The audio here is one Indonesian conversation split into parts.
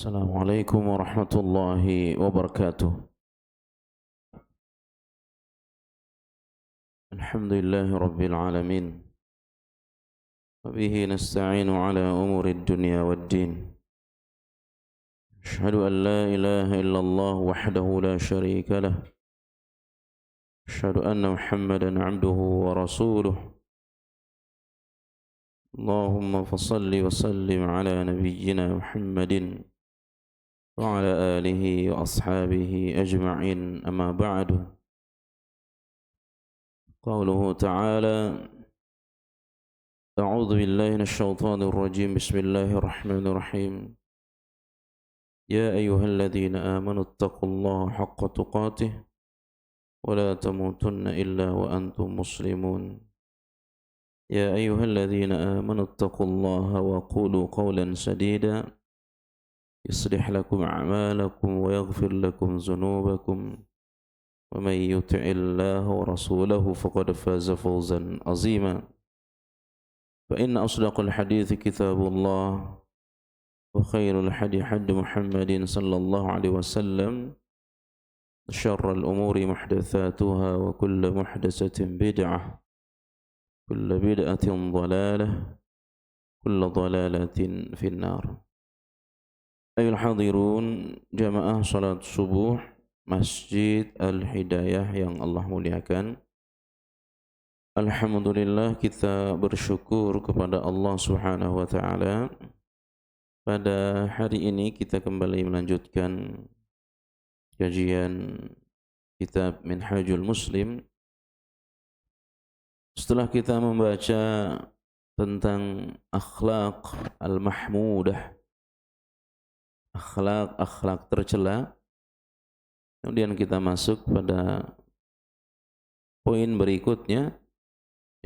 السلام عليكم ورحمة الله وبركاته. الحمد لله رب العالمين، وبه نستعين على أمور الدنيا والدين. أشهد أن لا إله إلا الله وحده لا شريك له، أشهد أن محمدا عبده ورسوله. اللهم فصل وسلم على نبينا محمد وعلى آله وأصحابه أجمعين، أما بعد. قوله تعالى: أعوذ بالله من الشيطان الرجيم، بسم الله الرحمن الرحيم. يا أيها الذين آمنوا اتقوا الله حق تقاته ولا تموتن إلا وأنتم مسلمون. يا أيها الذين آمنوا اتقوا الله وقولوا قولا سديدا يصلح لكم أعمالكم ويغفر لكم ذنوبكم، ومن يطع الله ورسوله فقد فاز فوزا عظيما. فإن أصدق الحديث كتاب الله، وخير الحديث حديث محمد صلى الله عليه وسلم، شر الأمور محدثاتها، وكل محدثة بدعة، كل بدعة ضلالة، كل ضلالة في النار. أيها الحاضرون جماعة صلاة subuh Masjid Al-Hidayah yang Allah muliakan. Alhamdulillah, kita bersyukur kepada Allah Subhanahu wa taala. Pada hari ini kita kembali melanjutkan kajian kitab Minhajul Muslim. Setelah kita membaca tentang akhlak al-mahmudah, akhlak tercela, kemudian kita masuk pada poin berikutnya,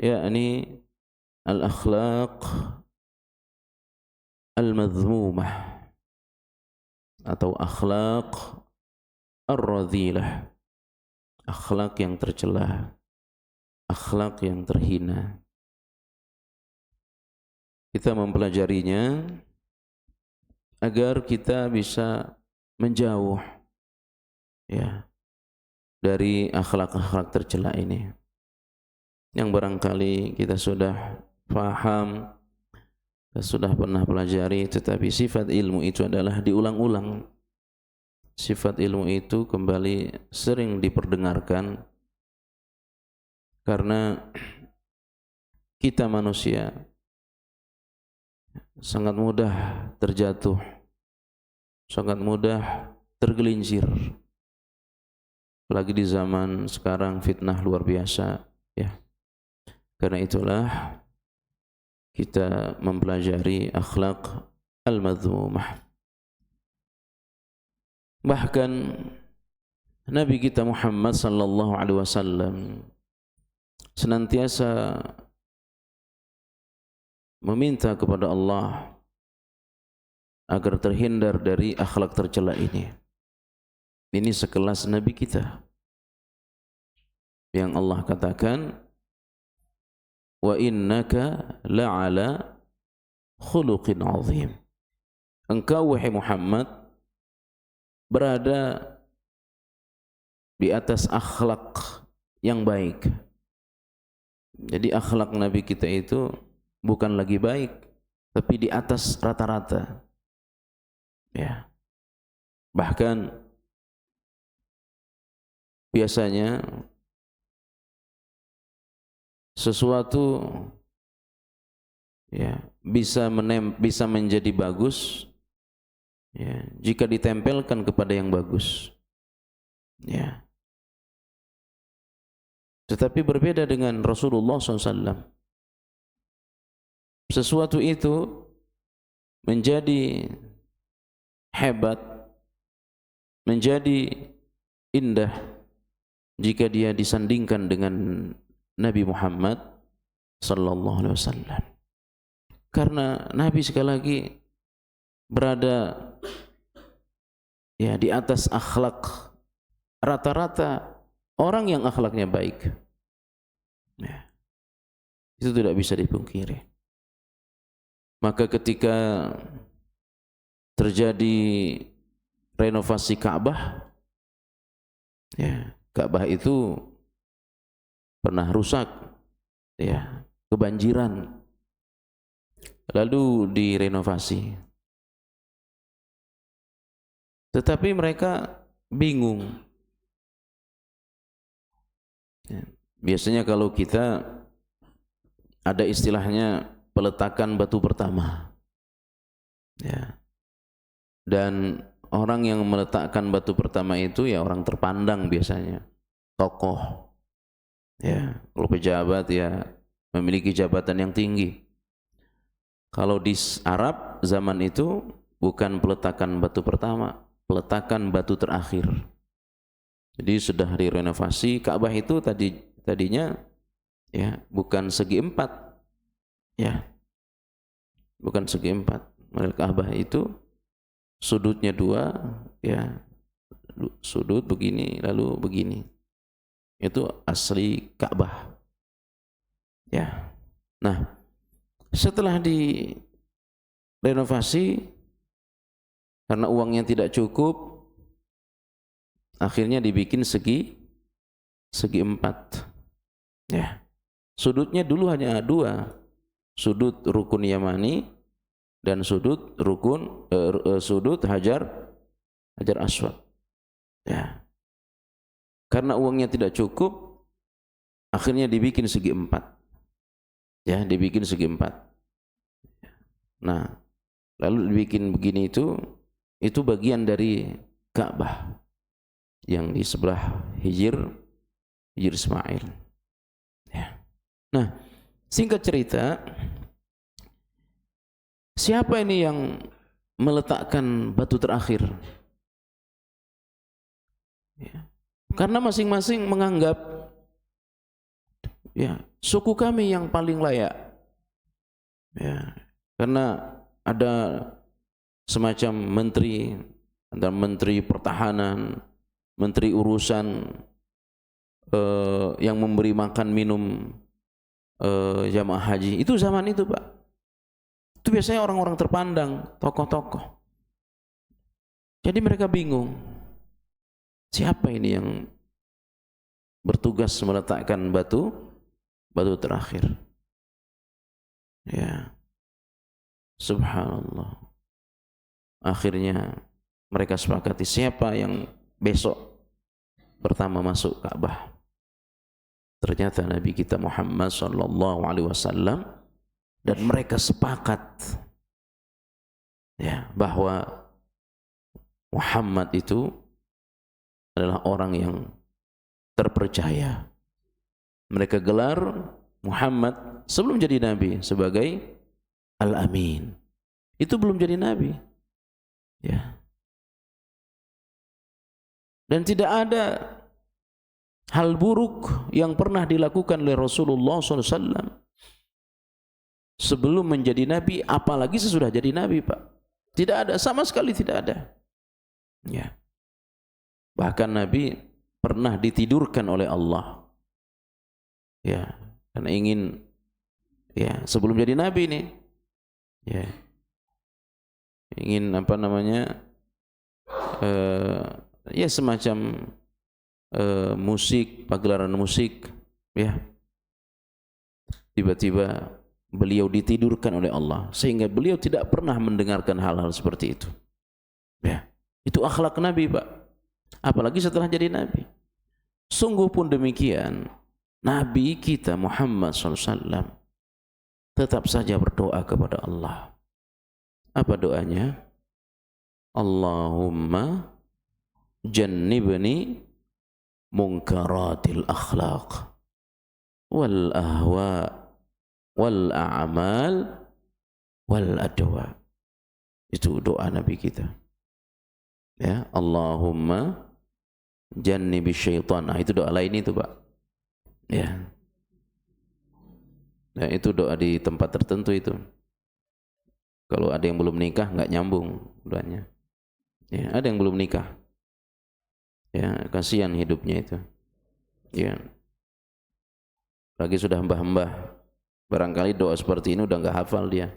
yakni al-akhlaq al-madhmumah atau akhlak ar-radhilah, akhlak yang tercela, akhlak yang terhina. Kita mempelajarinya agar kita bisa menjauh dari akhlak-akhlak tercela ini, yang barangkali kita sudah paham, kita sudah pernah pelajari, tetapi sifat ilmu itu adalah diulang-ulang. Sifat ilmu itu kembali sering diperdengarkan karena kita manusia sangat mudah terjatuh, sangat mudah tergelincir. Apalagi di zaman sekarang fitnah luar biasa, ya. Karena itulah kita mempelajari akhlak al-madhmumah. Bahkan Nabi kita Muhammad sallallahu alaihi wasallam senantiasa meminta kepada Allah agar terhindar dari akhlak tercela ini. Ini sekelas Nabi kita yang Allah katakan, wa innaka la'ala khuluqin azim. Engkau wahai Muhammad berada di atas akhlak yang baik. Jadi akhlak Nabi kita itu bukan lagi baik, tapi di atas rata-rata. Ya. Bahkan biasanya sesuatu bisa menjadi bagus jika ditempelkan kepada yang bagus. Tetapi berbeda dengan Rasulullah SAW. Sesuatu itu menjadi hebat, menjadi indah jika dia disandingkan dengan Nabi Muhammad sallallahu alaihi wasallam. Karena Nabi sekali lagi berada di atas akhlak rata-rata orang yang akhlaknya baik. Itu tidak bisa dipungkiri. Maka ketika terjadi renovasi Ka'bah, ya, Ka'bah itu pernah rusak, ya, kebanjiran, lalu direnovasi. Tetapi mereka bingung. Ya, biasanya kalau kita ada istilahnya peletakan batu pertama, ya, dan orang yang meletakkan batu pertama itu ya orang terpandang biasanya, tokoh, ya, kalau pejabat ya memiliki jabatan yang tinggi. Kalau di Arab zaman itu bukan peletakan batu pertama, peletakan batu terakhir. Jadi sudah direnovasi. Ka'bah itu tadinya ya bukan segi empat, ya, bukan segi empat. Ka'bah itu sudutnya dua, ya, sudut begini lalu begini. Itu asli Ka'bah, ya. Nah, setelah direnovasi karena uangnya tidak cukup, akhirnya dibikin segi empat, ya. Sudutnya dulu hanya dua, sudut rukun Yamani dan sudut sudut Hajar Aswad, ya. Karena uangnya tidak cukup, akhirnya dibikin segi empat, ya, dibikin segi empat. Nah, lalu dibikin begini, itu bagian dari Ka'bah yang di sebelah Hijr Ismail, ya. Nah, singkat cerita, siapa ini yang meletakkan batu terakhir? Ya. Karena masing-masing menganggap, ya, suku kami yang paling layak, ya. Karena ada semacam menteri, antara menteri pertahanan, menteri urusan yang memberi makan minum jamaah haji. Itu zaman itu, Pak. Itu biasanya orang-orang terpandang, tokoh-tokoh. Jadi mereka bingung, siapa ini yang bertugas meletakkan batu terakhir? Ya, subhanallah. Akhirnya mereka sepakati siapa yang besok pertama masuk Ka'bah. Ternyata Nabi kita Muhammad sallallahu alaihi wasallam, dan mereka sepakat, ya, bahwa Muhammad itu adalah orang yang terpercaya. Mereka gelar Muhammad sebelum jadi nabi sebagai Al-Amin. Itu belum jadi nabi, ya. Dan tidak ada hal buruk yang pernah dilakukan oleh Rasulullah SAW sebelum menjadi nabi, apalagi sesudah jadi nabi, Pak. Tidak ada, sama sekali tidak ada, ya. Bahkan Nabi pernah ditidurkan oleh Allah, ya, karena ingin, ya, sebelum jadi nabi nih, ya, ingin apa namanya, ya, semacam musik, pagelaran musik, ya. Tiba-tiba beliau ditidurkan oleh Allah sehingga beliau tidak pernah mendengarkan hal-hal seperti itu, ya. Itu akhlak Nabi, Pak. Apalagi setelah jadi nabi. Sungguh pun demikian, Nabi kita Muhammad SAW tetap saja berdoa kepada Allah. Apa doanya? Allahumma jannibni munkaratil akhlaq wal ahwa wal a'mal wal adwa. Itu doa Nabi kita, ya. Allahumma jannibi syaitan. Nah, itu doa lain itu, Pak, ya. Nah, itu doa di tempat tertentu itu. Kalau ada yang belum nikah nggak nyambung doanya, ya. Ada yang belum nikah, ya, kasihan hidupnya itu, ya. Lagi sudah hamba-hamba, barangkali doa seperti ini udah nggak hafal dia.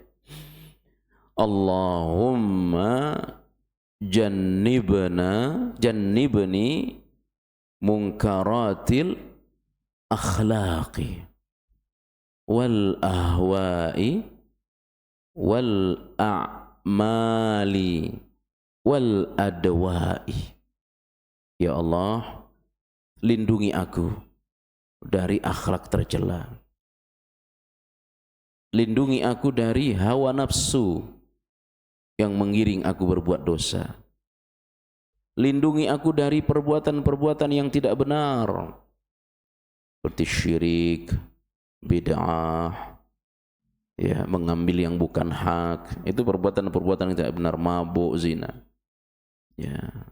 Allahumma jannibni munkaratil akhlaqi wal ahwa'i wal a'mali wal adwa'i. Ya Allah, lindungi aku dari akhlak tercela. Lindungi aku dari hawa nafsu yang mengiring aku berbuat dosa. Lindungi aku dari perbuatan-perbuatan yang tidak benar, seperti syirik, bid'ah, ya, mengambil yang bukan hak. Itu perbuatan-perbuatan yang tidak benar, mabuk, zina. Ya.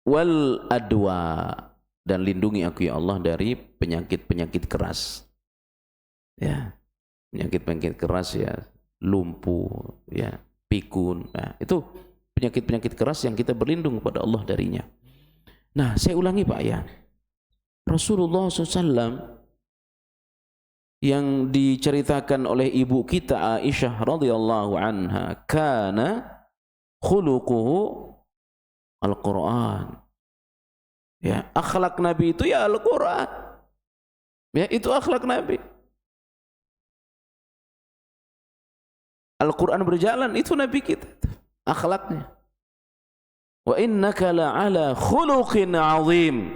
Wal adwa, dan lindungi aku ya Allah dari penyakit-penyakit keras. Ya. Penyakit-penyakit keras, ya, lumpuh, ya, pikun. Nah, itu penyakit-penyakit keras yang kita berlindung kepada Allah darinya. Nah, saya ulangi Pak ya. Rasulullah SAW yang diceritakan oleh ibu kita Aisyah radhiyallahu anha, kana khuluquhu Al-Quran. Ya, akhlak Nabi itu ya Al-Quran. Ya, itu akhlak Nabi. Al-Quran berjalan, itu Nabi kita, akhlaknya. Wa innaka la'ala khuluqin azim.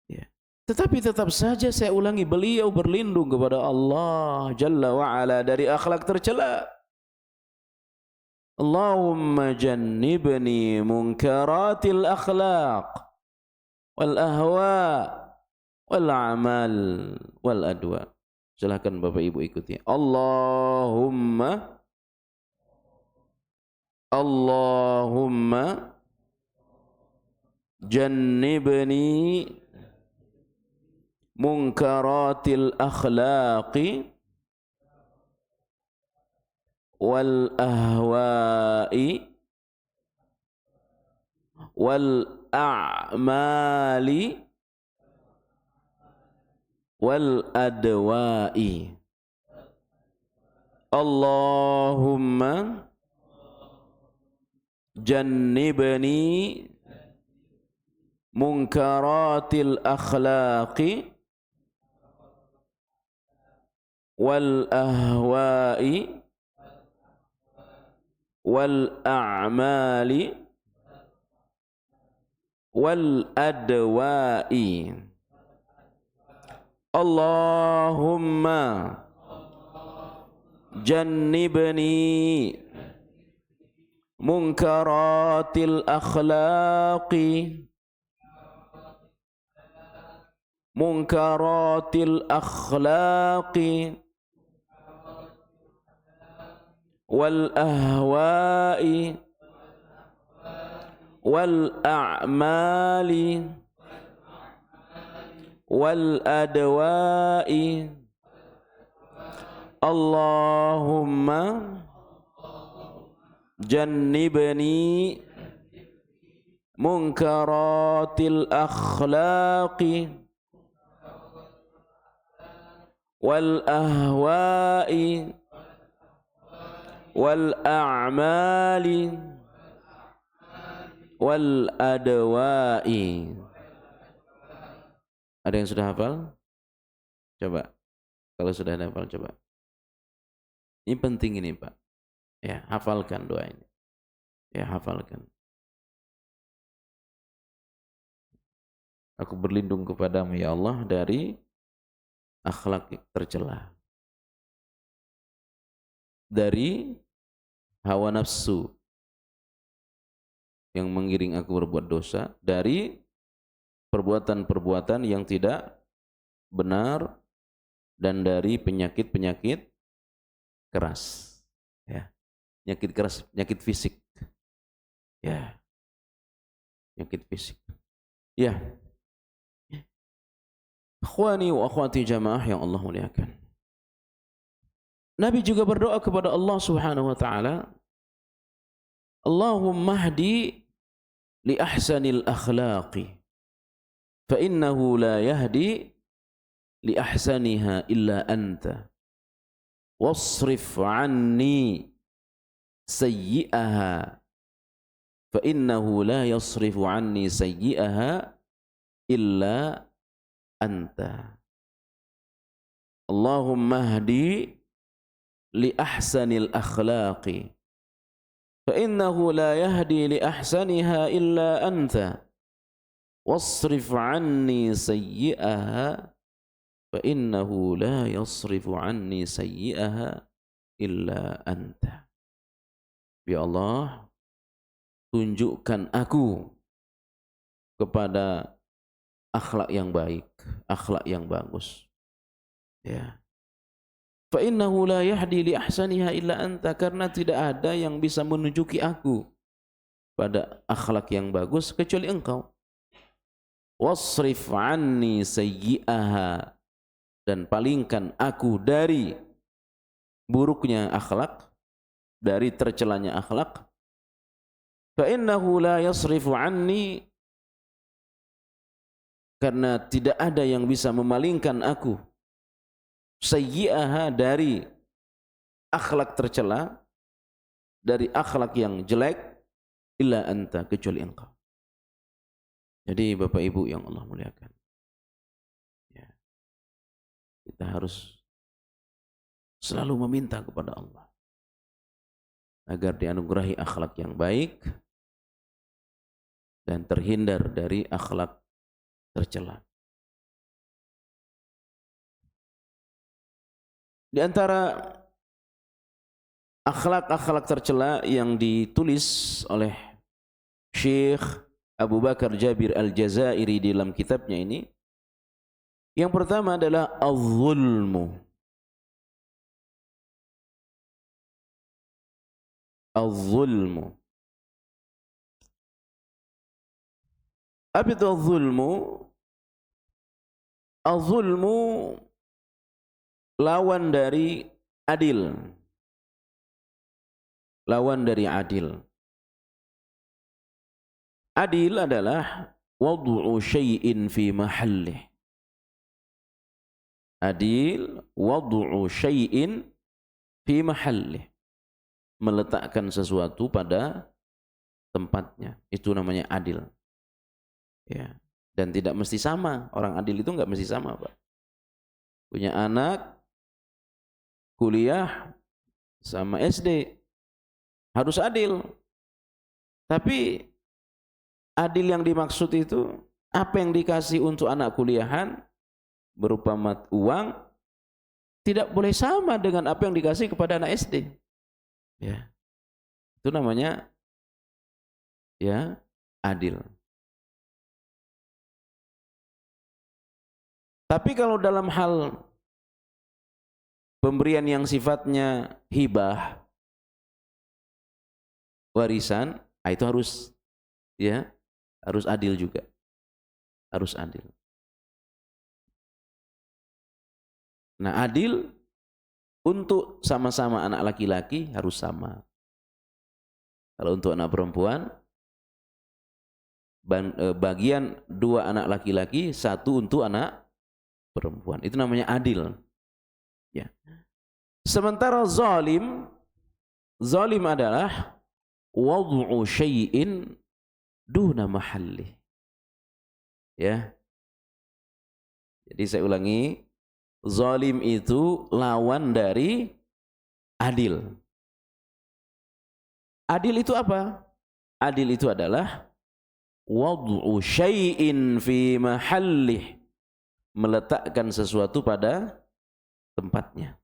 Ya. Tetapi tetap saja saya ulangi, beliau berlindung kepada Allah Jalla wa'ala dari akhlak tercela. Allahumma jannibni munkaratil akhlaq wal ahwa wal amal wal adwa. Silakan Bapak Ibu ikuti. Allahumma jannibni munkaratil akhlaqi wal ahwa'i wal a'mali wal adwa'i. Allahumma jannibni munkaratil akhlaqi wal ahwa'i wal a'mali wal adwa'i. Allahumma jannibni munkaratil akhlaqi wal ahwa'i wal a'mali wal adwa'i. Allahumma jannibni munkaratil akhlaqi wal ahwa'i wal a'mali wal adwa'i. Ada yang sudah hafal? Coba. Kalau sudah hafal, coba. Ini penting ini Pak. Ya, hafalkan doa ini. Ya, hafalkan. Aku berlindung kepadamu ya Allah dari akhlak tercela, dari hawa nafsu yang mengiring aku berbuat dosa, dari perbuatan-perbuatan yang tidak benar, dan dari penyakit-penyakit keras. Ya. Penyakit keras, penyakit fisik. Ya. Penyakit fisik. Ya. Akhwani wa akhwati jamaah yang Allah muliakan. Nabi juga berdoa kepada Allah Subhanahu wa taala, Allahumma hdi li ahsanil akhlaqi fa innahu la yahdi li ahsaniha illa anta. wasrif anni sayyi'aha fa innahu la yasrifu anni sayyi'aha illa anta. Allahumma hdi li ahsanil akhlaqi fa innahu la yahdi li ahsaniha illa anta. Wasrif anni sayyi'aha fa innahu la yasrifu anni sayyi'aha illa anta. Ya Allah, tunjukkan aku kepada akhlak yang baik, akhlak yang bagus. Ya. Fa innahu la yahdi li ahsaniha illa anta, karena tidak ada yang bisa menunjuki aku pada akhlak yang bagus kecuali engkau. Wasrif anni sayyi'aha, dan palingkan aku dari buruknya akhlak, dari tercelanya akhlak. Fa innahu la yasrifu anni, karena tidak ada yang bisa memalingkan aku sayyi'aha, dari akhlak tercela, dari akhlak yang jelek, illa anta, kecuali engkau. Jadi Bapak Ibu yang Allah muliakan, ya, kita harus selalu meminta kepada Allah agar dianugerahi akhlak yang baik dan terhindar dari akhlak tercela. Di antara akhlak-akhlak tercela yang ditulis oleh Syekh Abu Bakar Jabir Al-Jazairi di dalam kitabnya ini, yang pertama adalah az-zulmu. Az-zulmu. Apa itu az-zulmu? Az-zulmu lawan dari adil. Lawan dari adil. Adil adalah wad'u syai'in fi mahallih. Adil wad'u syai'in fi mahallih. Meletakkan sesuatu pada tempatnya. Itu namanya adil. Ya. Dan tidak mesti sama. Orang adil itu enggak mesti sama, Pak. Punya anak kuliah sama SD, harus adil. Tapi adil yang dimaksud itu, apa yang dikasih untuk anak kuliahan berupa uang, tidak boleh sama dengan apa yang dikasih kepada anak SD. Ya. Itu namanya ya adil. Tapi kalau dalam hal pemberian yang sifatnya hibah, warisan, itu harus ya, harus adil juga. Harus adil. Nah, adil untuk sama-sama anak laki-laki harus sama. Kalau untuk anak perempuan, bagian 2 anak laki-laki, 1 untuk anak perempuan. Itu namanya adil. Ya. Sementara zalim adalah wad'u syai'in duna mahallih. Ya. Jadi saya ulangi, zalim itu lawan dari adil. Adil itu apa? Adil itu adalah wad'u syai'in fi mahallih. Meletakkan sesuatu pada tempatnya.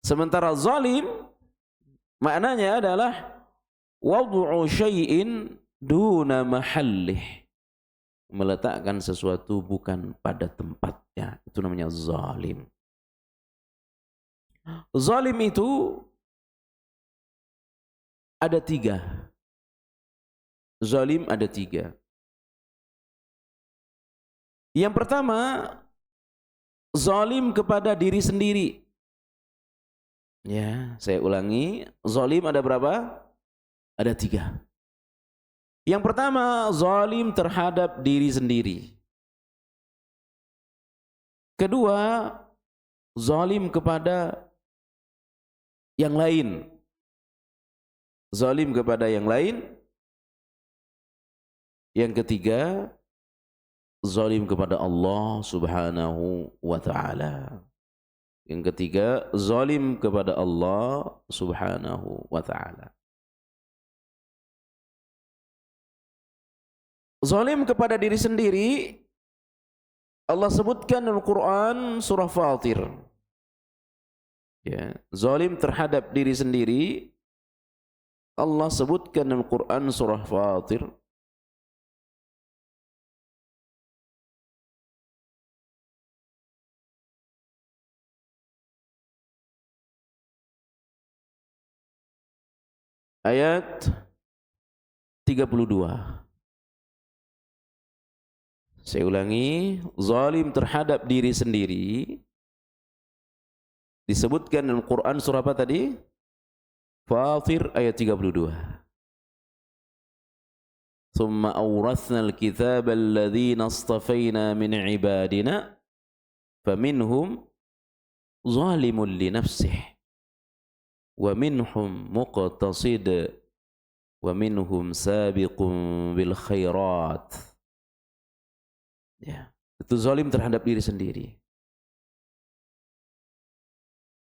Sementara zalim maknanya adalah wad'u syai'in duna mahallih. Meletakkan sesuatu bukan pada tempatnya. Itu namanya zalim. Zalim itu ada 3. Zalim ada 3. Yang pertama, zalim kepada diri sendiri. Ya, saya ulangi, zalim ada berapa? Ada 3. Yang pertama, zalim terhadap diri sendiri. Kedua, zalim kepada yang lain. Zalim kepada yang lain. Yang ketiga, zalim kepada Allah Subhanahu wa ta'ala. Yang ketiga, zalim kepada Allah Subhanahu wa ta'ala. Zalim kepada diri sendiri, Allah sebutkan dalam Al-Quran surah Fatir. Ya, zalim terhadap diri sendiri, Allah sebutkan dalam Al-Quran surah Fatir. Ayat 32. Saya ulangi, zalim terhadap diri sendiri disebutkan dalam Quran surah apa tadi? Fatir ayat 32. Thumma awrathna al-kitaba alladhina astafayna min ibadina faminhum zalimun li nafsihi wa minhum muqtasid wa minhum sabiqun bil khairat. Ya, itu zalim terhadap diri sendiri.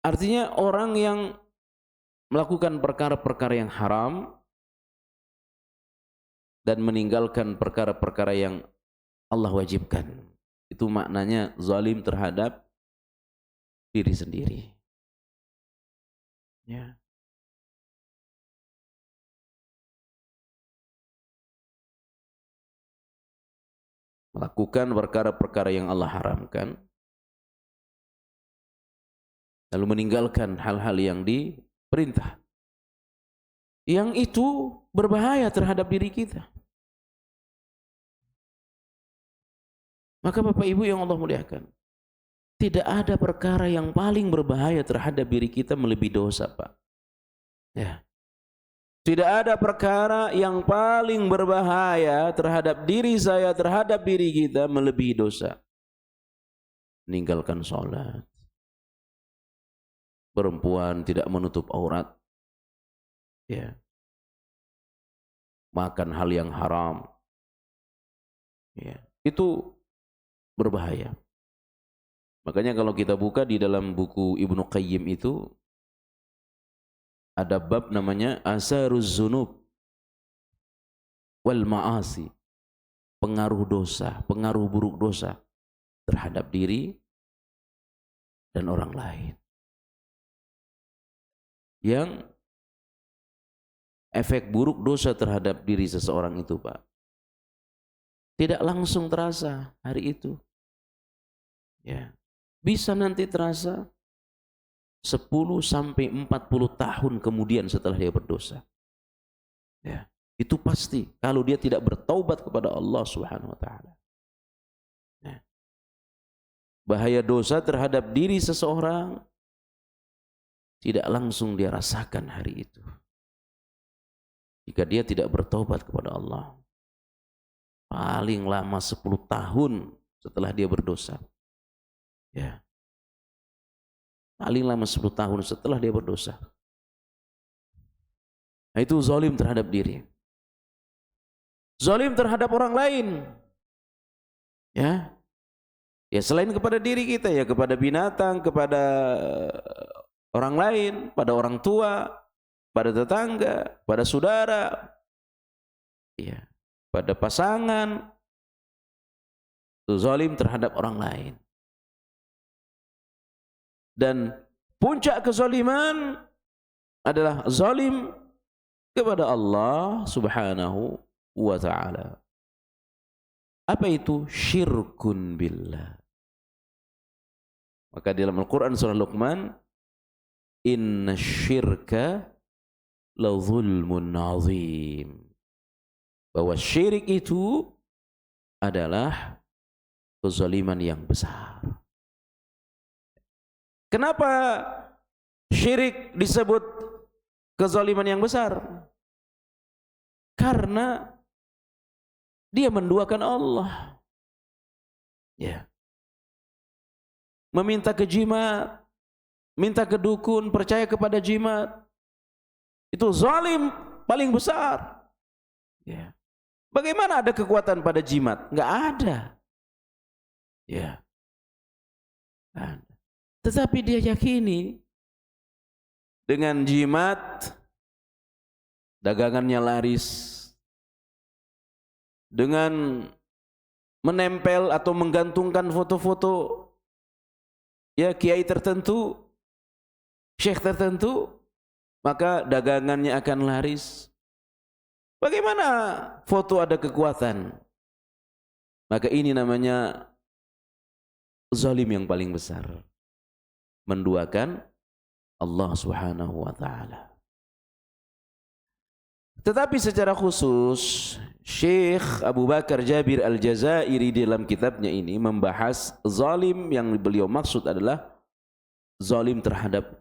Artinya orang yang melakukan perkara-perkara yang haram dan meninggalkan perkara-perkara yang Allah wajibkan. Itu maknanya zalim terhadap diri sendiri. Ya. Melakukan perkara-perkara yang Allah haramkan, lalu meninggalkan hal-hal yang diperintah, yang itu berbahaya terhadap diri kita. Maka Bapak Ibu yang Allah muliakan, tidak ada perkara yang paling berbahaya terhadap diri kita melebihi dosa, Pak. Ya. Tidak ada perkara yang paling berbahaya terhadap diri saya, terhadap diri kita melebihi dosa. Meninggalkan sholat. Perempuan tidak menutup aurat. Ya. Makan hal yang haram. Ya. Itu berbahaya. Makanya kalau kita buka di dalam buku Ibnu Qayyim itu, ada bab namanya Asaruz Zunub wal Ma'asi. Pengaruh dosa, pengaruh buruk dosa terhadap diri dan orang lain. Yang efek buruk dosa terhadap diri seseorang itu, Pak, tidak langsung terasa hari itu. Ya. Bisa nanti terasa 10 sampai 40 tahun kemudian setelah dia berdosa. Ya, itu pasti kalau dia tidak bertaubat kepada Allah Subhanahu wa taala. Ya. Bahaya dosa terhadap diri seseorang tidak langsung dia rasakan hari itu. Jika dia tidak bertaubat kepada Allah. Paling lama 10 tahun setelah dia berdosa. Ya. Paling lama 10 tahun setelah dia berdosa. Nah, itu zalim terhadap diri. Zalim terhadap orang lain. Ya. Ya selain kepada diri kita, ya kepada binatang, kepada orang lain, pada orang tua, pada tetangga, pada saudara. Ya, pada pasangan. Itu zalim terhadap orang lain. Dan puncak kezaliman adalah zalim kepada Allah Subhanahu wa ta'ala. Apa itu? Syirkun billah. Maka dalam Al-Quran surah Luqman, inna syirka la zulmun azim. Bahwa syirik itu adalah kezaliman yang besar. Kenapa syirik disebut kezaliman yang besar? Karena dia menduakan Allah. Ya. Meminta kejimat, minta ke dukun, percaya kepada jimat. Itu zalim paling besar. Ya. Bagaimana ada kekuatan pada jimat? Enggak ada. Ya. Tetapi dia yakini dengan jimat dagangannya laris, dengan menempel atau menggantungkan foto-foto ya kiai tertentu, syekh tertentu, maka dagangannya akan laris. Bagaimana foto ada kekuatan? Maka ini namanya zalim yang paling besar, menduakan Allah Subhanahu wa taala. Tetapi secara khusus Syekh Abu Bakar Jabir Al-Jazairi dalam kitabnya ini membahas zalim yang beliau maksud adalah zalim terhadap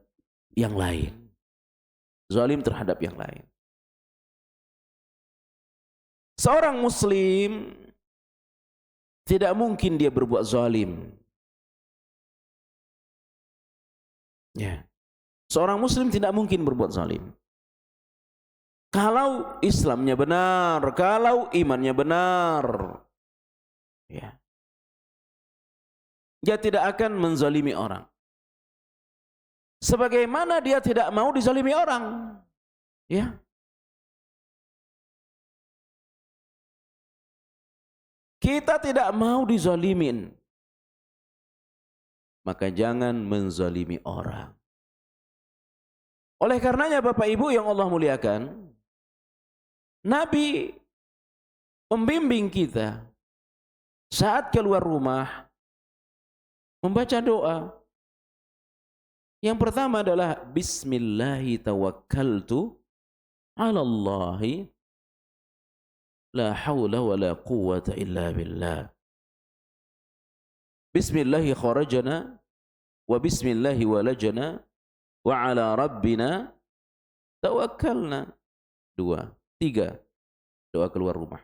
yang lain. Zalim terhadap yang lain. Seorang muslim tidak mungkin dia berbuat zalim. Ya. Seorang muslim tidak mungkin berbuat zalim. Kalau Islamnya benar, kalau imannya benar, ya, dia tidak akan menzalimi orang. Sebagaimana dia tidak mau dizalimi orang, ya. Kita tidak mau dizalimin, maka jangan menzalimi orang. Oleh karenanya Bapak Ibu yang Allah muliakan, Nabi membimbing kita saat keluar rumah membaca doa. Yang pertama adalah Bismillahi tawakkaltu ala Allahi la hawla wa la quwwata illa billah. Bismillahi kharajana wa bismillahi walajana wa ala rabbina tawakkalna. 2, 3 doa keluar rumah.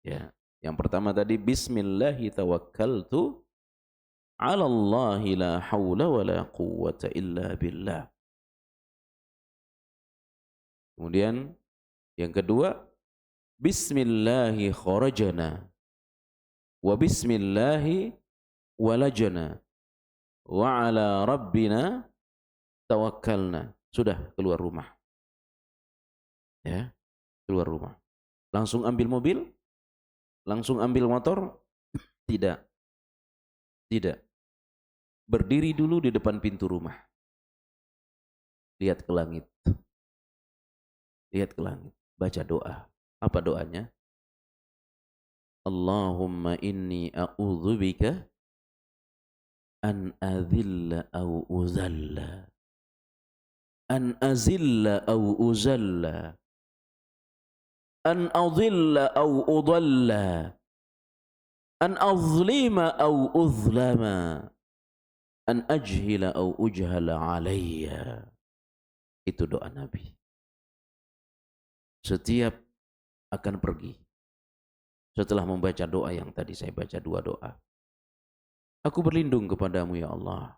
Ya, yang pertama tadi Bismillahi tawakkaltu ala Allahi la hawla wa la quwwata illa billah. Kemudian yang kedua Bismillahi kharajana wa bismillahi walajana wa ala rabbina tawakkalna. Sudah keluar rumah. Ya, keluar rumah. Langsung ambil mobil? Langsung ambil motor? Tidak. Tidak. Berdiri dulu di depan pintu rumah. Lihat ke langit. Lihat ke langit. Baca doa. Apa doanya? Allahumma inni a'udzubika an azilla au uzalla. An azilla au uzalla. An adilla au udalla. An azlima au uzlama. An ajhila au ujhala alayya. Itu doa Nabi. Setiap akan pergi, setelah membaca doa yang tadi saya baca 2 doa, aku berlindung kepadamu ya Allah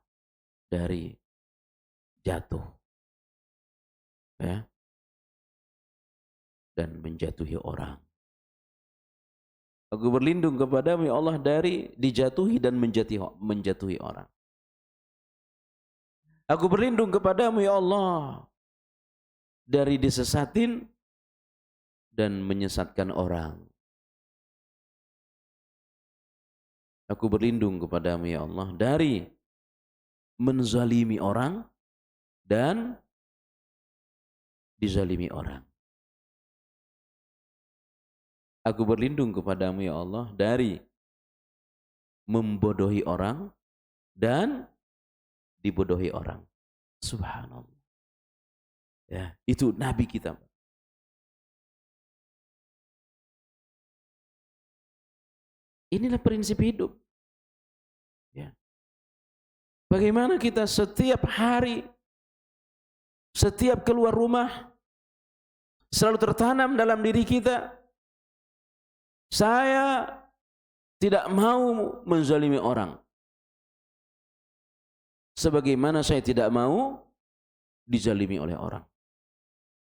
dari jatuh, ya, dan menjatuhi orang. Aku berlindung kepadamu ya Allah dari dijatuhi dan menjatuhi orang. Aku berlindung kepadamu ya Allah dari disesatin dan menyesatkan orang. Aku berlindung kepadamu ya Allah dari menzalimi orang dan dizalimi orang. Aku berlindung kepadamu ya Allah dari membodohi orang dan dibodohi orang. Subhanallah. Ya, itu Nabi kita. Inilah prinsip hidup. Ya. Bagaimana kita setiap hari, setiap keluar rumah, selalu tertanam dalam diri kita, saya tidak mau menzalimi orang. sebagaimana saya tidak mau dizalimi oleh orang.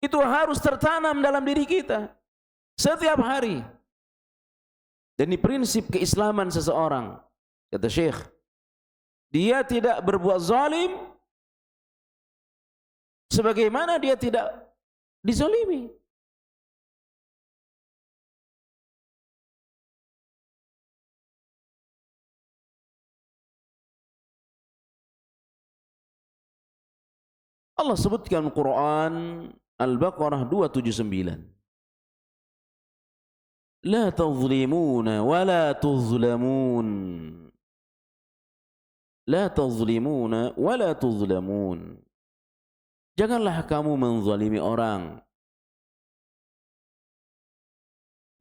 Itu harus tertanam dalam diri kita setiap hari. Dan ini prinsip keislaman seseorang. Kata Syekh, dia tidak berbuat zalim sebagaimana dia tidak dizalimi. Allah sebutkan Quran Al-Baqarah 279. La tazlimuna wa la tuzlamun. La tazlimuna wa la tuzlamun. Janganlah kamu menzalimi orang.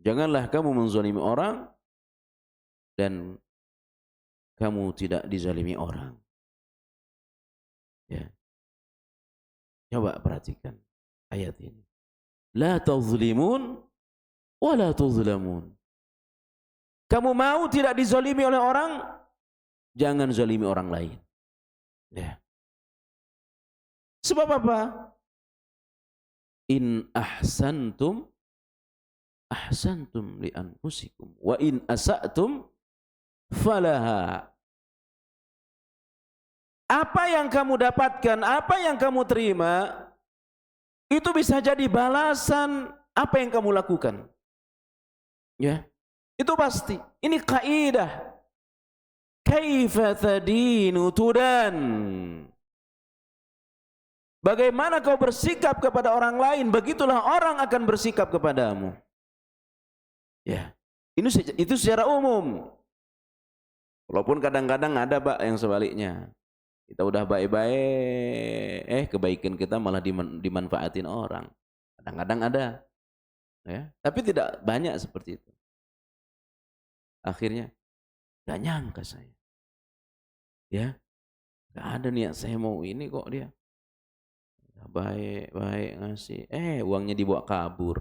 Janganlah kamu menzalimi orang dan kamu tidak dizalimi orang. Ya. Coba perhatikan ayat ini. La tazlimun wa la tuzlamun. Kamu mau tidak dizalimi oleh orang? Jangan zalimi orang lain. Ya. Sebab apa? In ahsantum ahsantum li anfusikum wa in asa'tum falaha. Apa yang kamu dapatkan, apa yang kamu terima, itu bisa jadi balasan apa yang kamu lakukan. Ya, itu pasti. Ini kaidah. Kaifa tadinu tudan. Bagaimana kau bersikap kepada orang lain, begitulah orang akan bersikap kepadamu. Ya, itu secara umum. Walaupun kadang-kadang ada Pak yang sebaliknya. Kita udah baik-baik, kebaikan kita malah dimanfaatin orang. Kadang-kadang ada, ya. Tapi tidak banyak seperti itu. Akhirnya, gak nyangka saya, ya, gak ada niat saya mau ini kok dia. Baik-baik ngasih, uangnya dibawa kabur.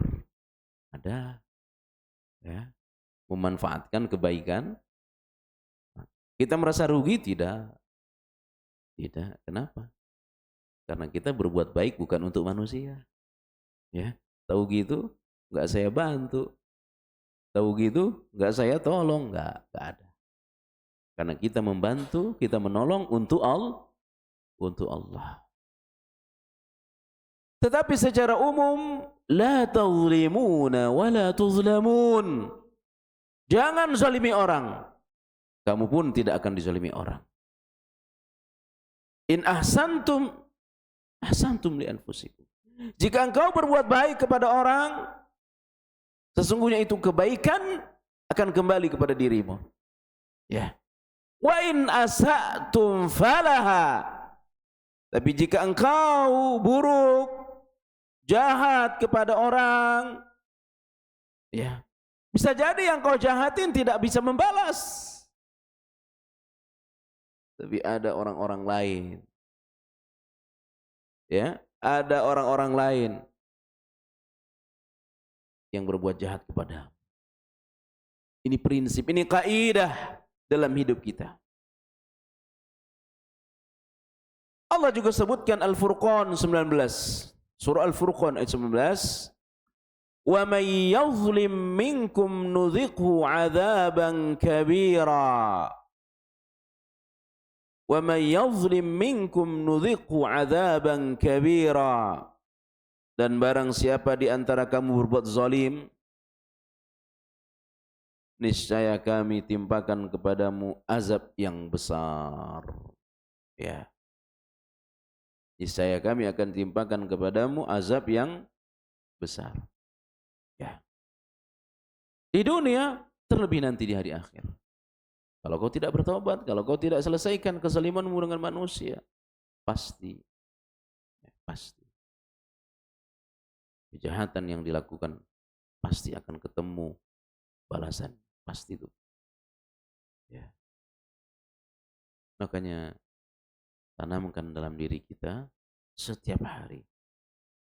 Ada, ya, memanfaatkan kebaikan. Kita merasa rugi tidak? Tidak. Kenapa? Karena kita berbuat baik bukan untuk manusia. Ya, tahu gitu, nggak saya bantu. Tahu gitu, nggak saya tolong, nggak ada. Karena kita membantu, kita menolong untuk Allah. Tetapi secara umum, la tazlimuna wa la tuzlamun. Jangan zalimi orang. Kamu pun tidak akan dizalimi orang. In ahsantum ahsantum li anfusikum. Jika engkau berbuat baik kepada orang, sesungguhnya itu kebaikan akan kembali kepada dirimu. Ya. Wa in asa'tum falaha. Tapi jika engkau buruk, jahat kepada orang, ya, bisa jadi yang kau jahatin tidak bisa membalas. Tapi ada orang-orang lain, ya, ada orang-orang lain yang berbuat jahat kepada. Ini prinsip, ini kaidah dalam hidup kita. Allah juga sebutkan Al-Furqan 19, surah Al-Furqan ayat 19. Wa may yadhlim minkum nudhiqhu 'adzaban kabira. Wa may yadhlim minkum nudhiqhu 'adzaban kabira. Dan barang siapa di antara kamu berbuat zalim, niscaya kami timpakan kepadamu azab yang besar. Ya. Niscaya kami akan timpakan kepadamu azab yang besar. Ya. Di dunia, terlebih nanti di hari akhir. Kalau kau tidak bertobat, kalau kau tidak selesaikan kezalimanmu dengan manusia, pasti, pasti kejahatan yang dilakukan pasti akan ketemu balasan, pasti itu. Ya. Makanya tanamkan dalam diri kita setiap hari,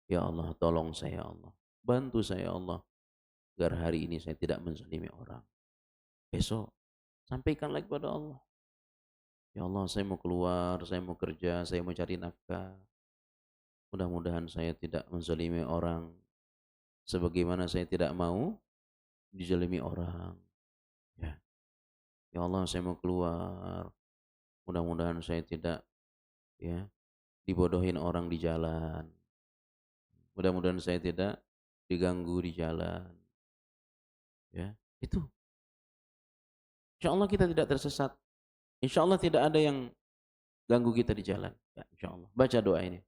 ya Allah, tolong saya, Allah, bantu saya, Allah, agar hari ini saya tidak menzalimi orang. Besok sampaikan lagi kepada Allah. Ya Allah, saya mau keluar, saya mau kerja, saya mau cari nafkah. Mudah-mudahan saya tidak menzalimi orang. Sebagaimana saya tidak mau dizalimi orang. Ya. Ya Allah, saya mau keluar. Mudah-mudahan saya tidak ya dibodohin orang di jalan. Mudah-mudahan saya tidak diganggu di jalan. Ya, itu. Insya Allah kita tidak tersesat. Insya Allah tidak ada yang ganggu kita di jalan. Ya, insya Allah. Baca doa ini.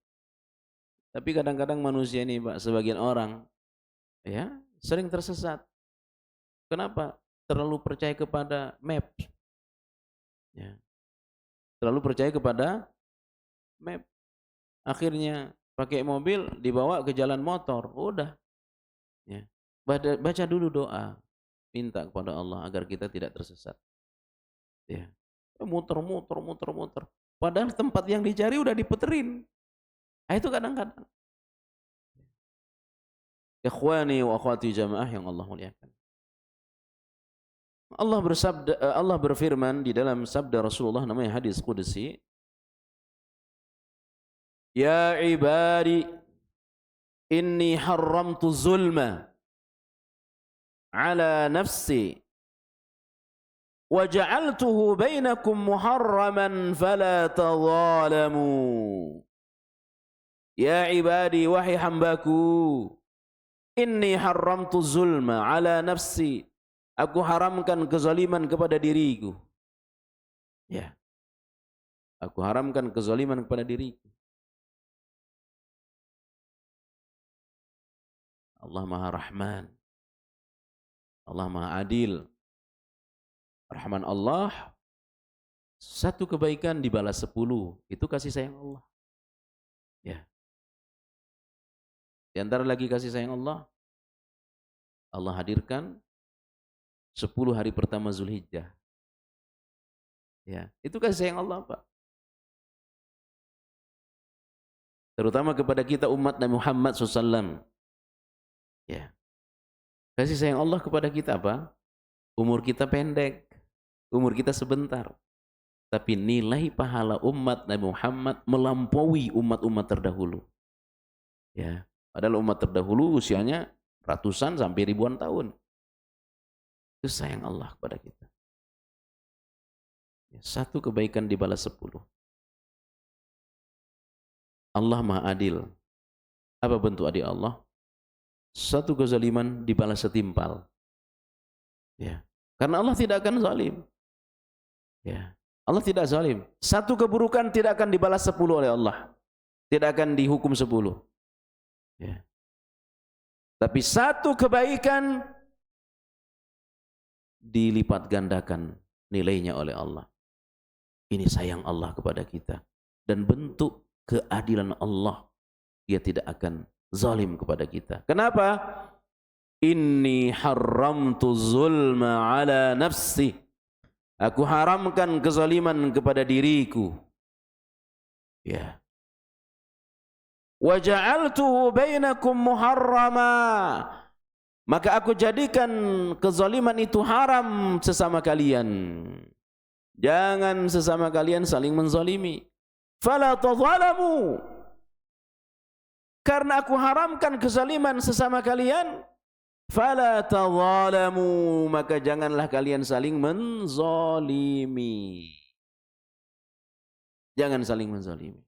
Tapi kadang-kadang manusia ini, Pak, sebagian orang ya sering tersesat. Kenapa? Terlalu percaya kepada map. Ya. Terlalu percaya kepada map. Akhirnya pakai mobil dibawa ke jalan motor. Udah. Ya. Baca dulu doa. Minta kepada Allah agar kita tidak tersesat. Ya. Muter. Padahal tempat yang dicari udah diputerin. Nah, itu kadang-kadang. Ikhwani wa akhwati jamaah yang Allah muliakan. Allah berfirman di dalam sabda Rasulullah namanya hadis qudsi. Ya ibadi inni haramtu zulma ala nafsi wa ja'altuhu bainakum muharraman fala tadhalamu. Ya ibadi, wahai hambaku, inni haramtu zulma ala nafsi. Aku haramkan kezaliman kepada diriku. Ya. Aku haramkan kezaliman kepada diriku. Allah Maha Rahman. Allah Maha Adil. Rahman Allah, satu kebaikan dibalas 10. Itu kasih sayang Allah. Ya. Di antara lagi kasih sayang Allah, Allah hadirkan 10 hari pertama Zulhijjah. Ya, itu kasih sayang Allah, Pak. Terutama kepada kita umat Nabi Muhammad SAW. Ya. Kasih sayang Allah kepada kita apa? Umur kita pendek, umur kita sebentar. Tapi nilai pahala umat Nabi Muhammad melampaui umat-umat terdahulu. Ya, padahal umat terdahulu usianya ratusan sampai ribuan tahun. Itu sayang Allah kepada kita. Satu kebaikan dibalas 10. Allah Maha Adil. Apa bentuk adil Allah? Satu kezaliman dibalas setimpal. Ya. Karena Allah tidak akan zalim. Ya. Allah tidak zalim. Satu keburukan tidak akan dibalas 10 oleh Allah. Tidak akan dihukum 10. Ya. Tapi satu kebaikan dilipat gandakan nilainya oleh Allah. Ini sayang Allah kepada kita. Dan bentuk keadilan Allah. Dia tidak akan zalim kepada kita. Kenapa? Inni haramtu zulma ala nafsi. Aku haramkan kezaliman kepada diriku. Ya. Wa ja'altuhu bainakum muharrama. Maka aku jadikan kezaliman itu haram sesama kalian. Jangan sesama kalian saling menzalimi. Fala tadhalamu. Karena aku haramkan kezaliman sesama kalian, fala tadhalamu, maka janganlah kalian saling menzalimi. Jangan saling menzalimi.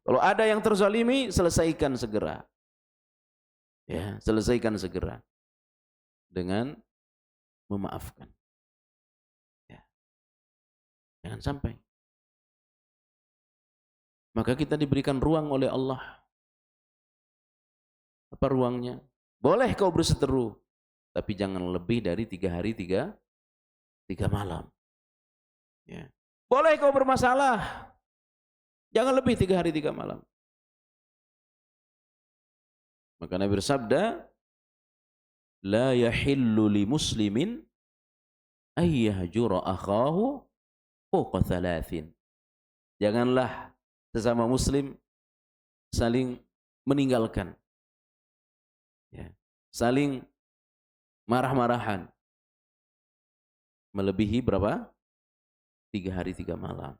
Kalau ada yang terzalimi, selesaikan segera. Ya, selesaikan segera dengan memaafkan. Ya. Jangan sampai. Maka kita diberikan ruang oleh Allah. Apa ruangnya? Boleh kau berseteru, tapi jangan lebih dari 3 hari 3 malam. Ya. Boleh kau bermasalah, jangan lebih 3 hari 3 malam. Maka Nabi bersabda, la yahillu li muslimin ayyahjura akhahu fawqa 3. Janganlah sesama muslim saling meninggalkan. Ya. Saling marah-marahan. Melebihi berapa? 3 hari 3 malam.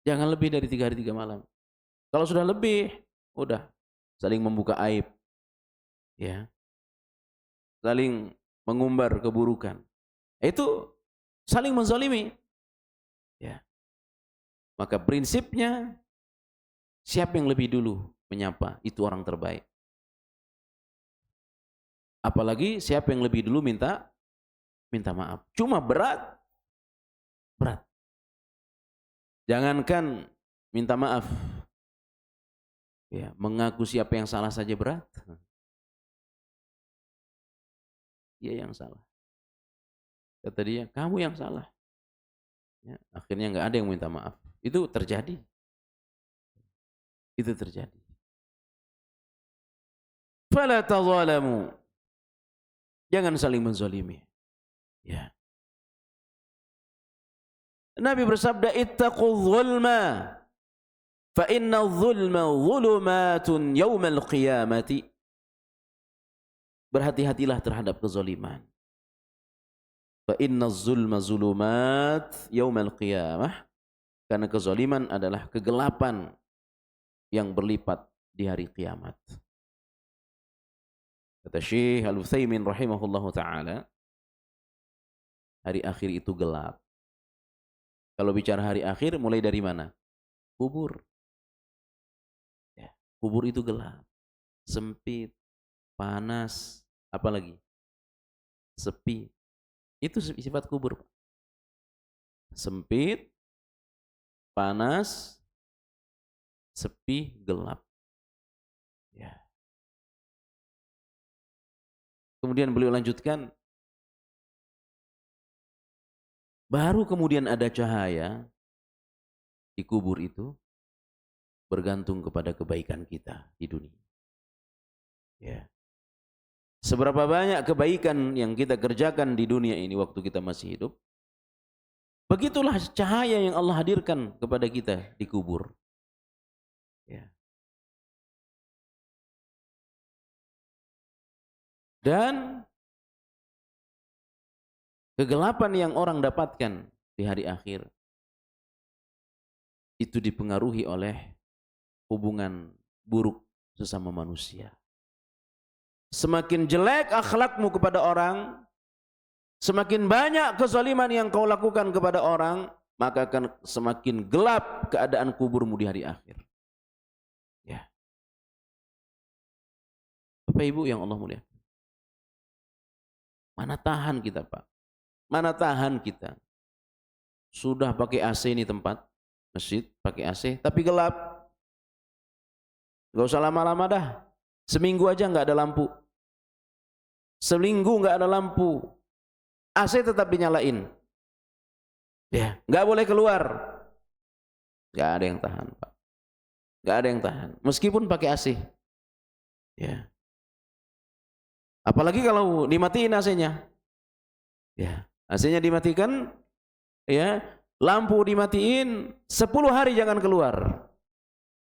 Jangan lebih dari 3 hari 3 malam. Kalau sudah lebih, udah saling membuka aib, ya, saling mengumbar keburukan. Itu saling menzalimi. Ya. Maka prinsipnya siapa yang lebih dulu menyapa, itu orang terbaik. Apalagi siapa yang lebih dulu minta maaf. Cuma berat. Jangankan minta maaf, ya, mengaku siapa yang salah saja berat. Dia yang salah. Kata dia, kamu yang salah. Ya, akhirnya nggak ada yang minta maaf. Itu terjadi. Fala tazalamu. Jangan saling menzalimi. Ya. Nabi bersabda, ittaqul zulma fa inna zulma zulumatun yaumal qiyamati. Berhati-hatilah terhadap kezaliman. Fa inna zulma zulumat yaumal qiyamah. Karena kezaliman adalah kegelapan yang berlipat di hari kiamat. Kata Syekh Al-Utsaimin rahimahullahu taala, hari akhir itu gelap. Kalau bicara hari akhir, mulai dari mana? Kubur. Ya, kubur itu gelap, sempit, panas, apalagi sepi. Itu sifat kubur. Sempit, panas, sepi, gelap. Ya. Kemudian beliau lanjutkan, baru kemudian ada cahaya di kubur itu, bergantung kepada kebaikan kita di dunia. Ya. Seberapa banyak kebaikan yang kita kerjakan di dunia ini waktu kita masih hidup, begitulah cahaya yang Allah hadirkan kepada kita di kubur. Ya. Dan kegelapan yang orang dapatkan di hari akhir itu dipengaruhi oleh hubungan buruk sesama manusia. Semakin jelek akhlakmu kepada orang, semakin banyak kezaliman yang kau lakukan kepada orang, maka akan semakin gelap keadaan kuburmu di hari akhir. Ya. Bapak Ibu yang Allah muliakan. Mana tahan kita, Pak? Mana tahan kita? Sudah pakai AC ini tempat, masjid pakai AC, tapi gelap. Gak usah lama-lama dah. Seminggu aja nggak ada lampu. Seminggu nggak ada lampu. AC tetap dinyalain. Ya, nggak boleh keluar. Nggak ada yang tahan, Pak. Nggak ada yang tahan. Meskipun pakai AC. Ya. Apalagi kalau dimatiin AC-nya. Ya, AC-nya dimatikan, ya, lampu dimatiin, 10 hari jangan keluar.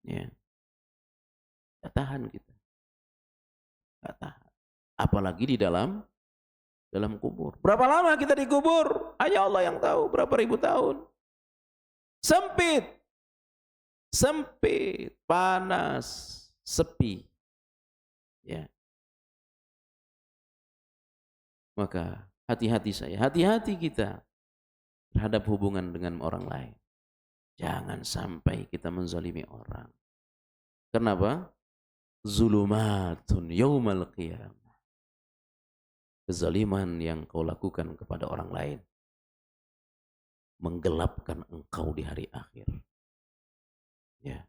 Ya. Nggak tahan kita. Nggak tahan. Apalagi di dalam kubur. Berapa lama kita dikubur? Hanya Allah yang tahu. Berapa ribu tahun. Sempit. Sempit. Panas. Sepi. Ya. Maka hati-hati saya. Hati-hati kita terhadap hubungan dengan orang lain. Jangan sampai kita menzalimi orang. Kenapa? Zulumatun yaumal qiyamah. Kezaliman yang kau lakukan kepada orang lain menggelapkan engkau di hari akhir. Ya.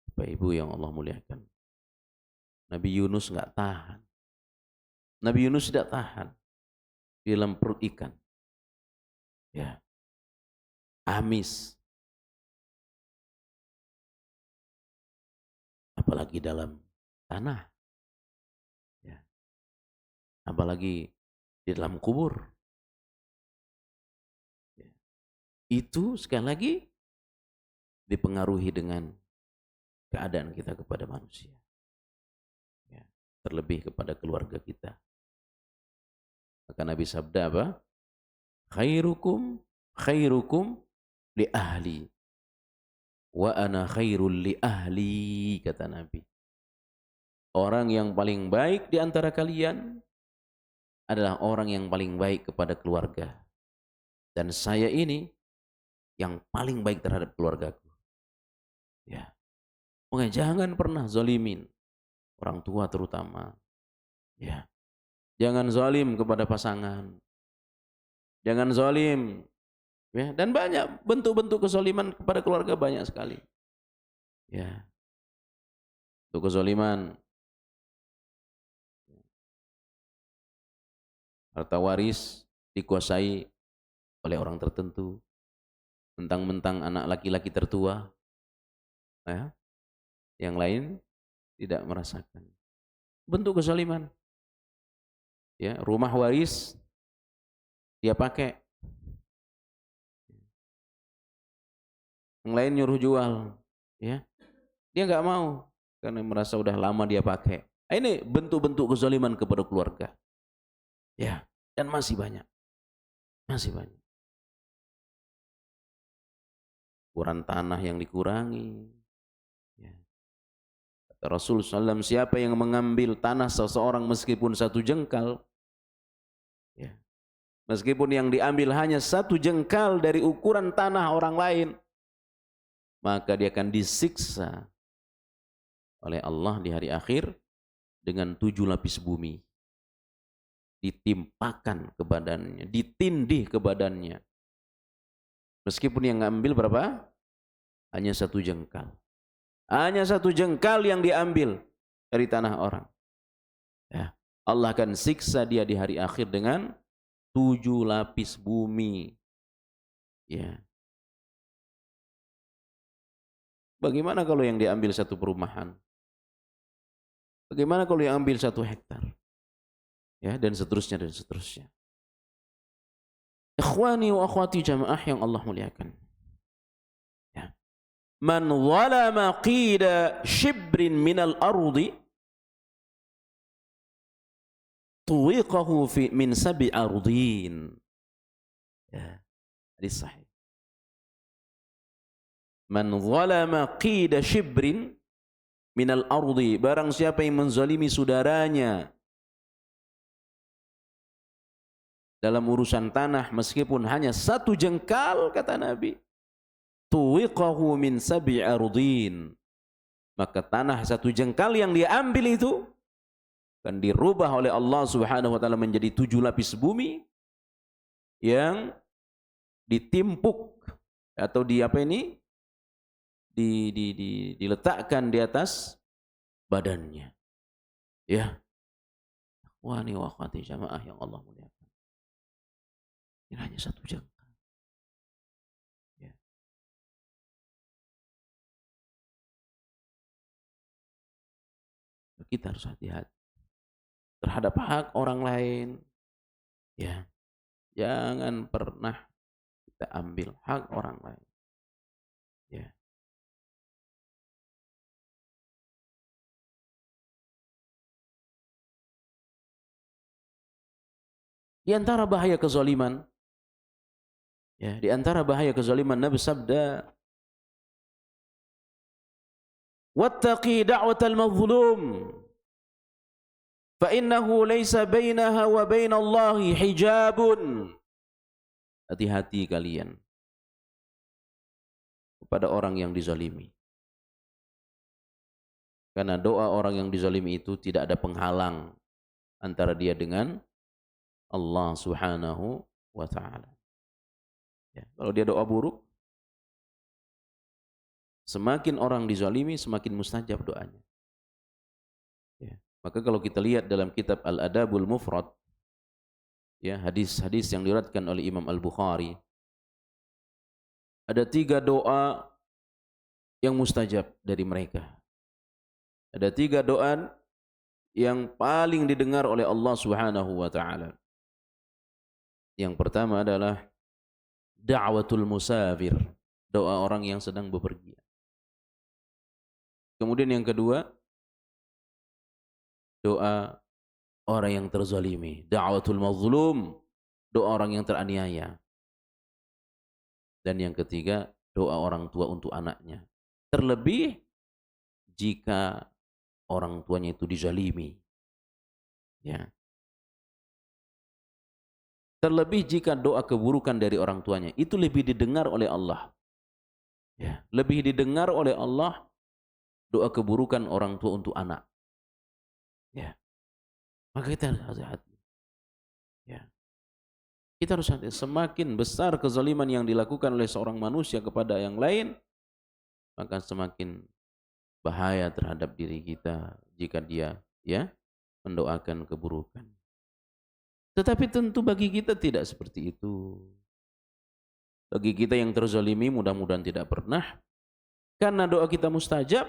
Bapak Ibu yang Allah muliakan. Nabi Yunus enggak tahan. Nabi Yunus tidak tahan di dalam perut ikan. Ya. Amis. Apalagi dalam tanah. Ya. Apalagi di dalam kubur. Ya. Itu sekali lagi dipengaruhi dengan keadaan kita kepada manusia. Ya. Terlebih kepada keluarga kita. Maka Nabi sabda apa? Khairukum khairukum li ahli wa ana khairul li ahli, kata Nabi. Orang yang paling baik di antara kalian adalah orang yang paling baik kepada keluarga. Dan saya ini yang paling baik terhadap keluargaku. Ya. Makanya jangan pernah zalimin orang tua terutama. Ya. Jangan zalim kepada pasangan. Jangan zalim. Ya, dan banyak bentuk-bentuk kezaliman kepada keluarga, banyak sekali. Ya. Bentuk kezaliman. Harta waris dikuasai oleh orang tertentu. Mentang-mentang anak laki-laki tertua. Ya. Yang lain tidak merasakan. Bentuk kezaliman. Ya, rumah waris dia pakai. Yang lain nyuruh jual, ya. Dia nggak mau karena merasa udah lama dia pakai. Ini bentuk-bentuk kezaliman kepada keluarga. Ya, dan masih banyak. Masih banyak. Ukuran tanah yang dikurangi. Ya. Kata Rasul SAW, siapa yang mengambil tanah seseorang meskipun 1 jengkal, ya, meskipun yang diambil hanya 1 jengkal dari ukuran tanah orang lain, maka dia akan disiksa oleh Allah di hari akhir dengan 7 lapis bumi. Ditimpakan ke badannya, ditindih ke badannya. Meskipun yang ngambil berapa? Hanya 1 jengkal. Hanya 1 jengkal yang diambil dari tanah orang. Ya. Allah akan siksa dia di hari akhir dengan 7 lapis bumi. Ya. Bagaimana kalau yang diambil 1 perumahan? Bagaimana kalau yang ambil 1 hektar? Ya, dan seterusnya dan seterusnya. Ikhwani wa akhwati jamaah yang Allah muliakan. Ya. Man zalama qida shibrin minal ardi tuwiqahu min 7 ardin. Ya, hadis sahih. Man zalama qida shibrin minal ardi, barang siapa yang menzalimi saudaranya dalam urusan tanah meskipun hanya 1 jengkal, kata Nabi, tuwiqahu min 7 ardin, maka tanah 1 jengkal yang dia ambil itu akan dirubah oleh Allah Subhanahu wa taala menjadi 7 lapis bumi yang ditimpuk atau diletakkan di atas badannya. Ya. Wani wa akhwati jamaah yang Allah muliakan. Ini hanya 1 jengkal. Ya. Kita harus hati-hati terhadap hak orang lain. Ya. Jangan pernah kita ambil hak orang lain. Ya. Di antara bahaya kezaliman, ya, di antara bahaya kezaliman Nabi sabda, wattaqi da'watal mazlum fa innahu laysa bainaha wa bainallahi hijabun. Hati-hati kalian kepada orang yang dizalimi. Karena doa orang yang dizalimi itu tidak ada penghalang antara dia dengan Allah Subhanahu wa ta'ala. Ya, kalau dia doa buruk, semakin orang dizalimi, semakin mustajab doanya. Ya, maka kalau kita lihat dalam kitab Al-Adabul Mufrad, ya, hadis-hadis yang diriwayatkan oleh Imam Al-Bukhari, ada 3 doa yang mustajab dari mereka. Ada 3 doa yang paling didengar oleh Allah Subhanahu wa ta'ala. Yang pertama adalah da'watul musafir, doa orang yang sedang bepergian. Kemudian yang kedua, doa orang yang terzalimi. Da'watul mazlum, doa orang yang teraniaya. Dan yang ketiga, doa orang tua untuk anaknya. Terlebih jika orang tuanya itu dizalimi. Ya. Terlebih jika doa keburukan dari orang tuanya itu lebih didengar oleh Allah. Ya, lebih didengar oleh Allah doa keburukan orang tua untuk anak. Ya. Maka kita harus hati. Ya. Kita harus hati. Semakin besar kezaliman yang dilakukan oleh seorang manusia kepada yang lain, maka semakin bahaya terhadap diri kita jika dia mendoakan keburukan. Tetapi tentu bagi kita tidak seperti itu. Bagi kita yang terzalimi mudah-mudahan tidak pernah. Karena doa kita mustajab,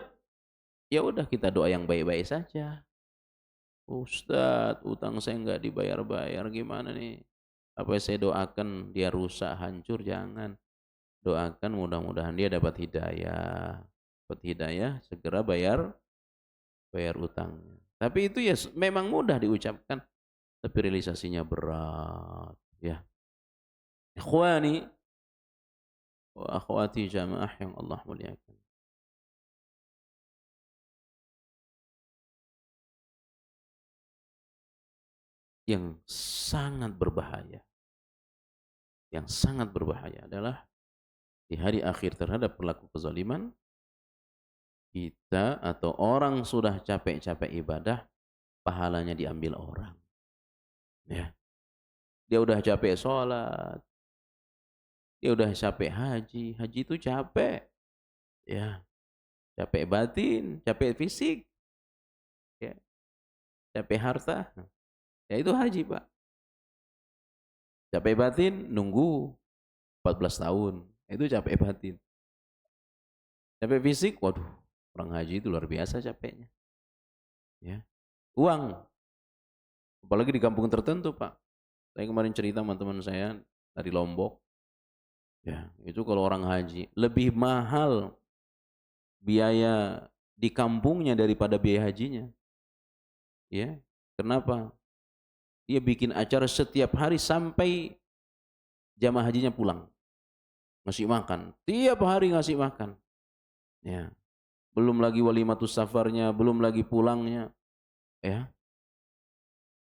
ya udah kita doa yang baik-baik saja. Ustadz, utang saya nggak dibayar-bayar, gimana nih? Apa saya doakan dia rusak, hancur? Jangan. Doakan mudah-mudahan dia dapat hidayah. Dapat hidayah, segera bayar utangnya. Tapi itu ya memang mudah diucapkan, tapi realisasinya berat. Ya. Ikhwani wa akhwati jamaah yang Allah muliakan. Yang sangat berbahaya adalah di hari akhir terhadap pelaku kezaliman, kita atau orang sudah capek-capek ibadah, pahalanya diambil orang. Ya. Dia udah capek sholat, dia udah capek haji itu capek. Ya. Capek batin, capek fisik, ya. Capek harta, ya itu haji Pak. Capek batin nunggu 14 tahun, itu capek batin. Capek fisik, waduh, orang haji itu luar biasa capeknya. Ya. Uang, apalagi di kampung tertentu Pak. Saya kemarin cerita sama teman saya dari Lombok. Ya, itu kalau orang haji lebih mahal biaya di kampungnya daripada biaya hajinya. Ya. Kenapa? Dia bikin acara setiap hari sampai jamaah hajinya pulang. Ngasih makan. Tiap hari ngasih makan. Ya. Belum lagi walimatus safarnya, belum lagi pulangnya. Ya.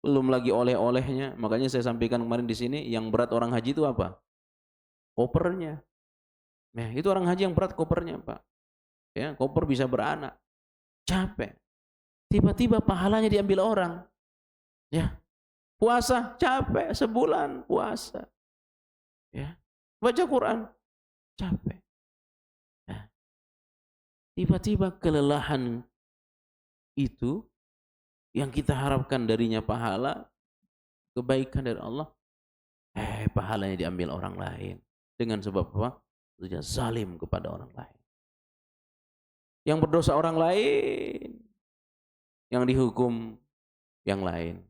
Belum lagi oleh-olehnya. Makanya saya sampaikan kemarin di sini, yang berat orang haji itu apa? Kopernya. Ya, itu orang haji yang berat kopernya, Pak. Ya, koper bisa beranak. Capek. Tiba-tiba pahalanya diambil orang. Ya. Puasa capek sebulan puasa. Ya. Baca Quran capek. Ya. Tiba-tiba kelelahan itu yang kita harapkan darinya pahala, kebaikan dari Allah, pahalanya diambil orang lain. Dengan sebab apa? Dia zalim kepada orang lain. Yang berdosa orang lain, yang dihukum yang lain.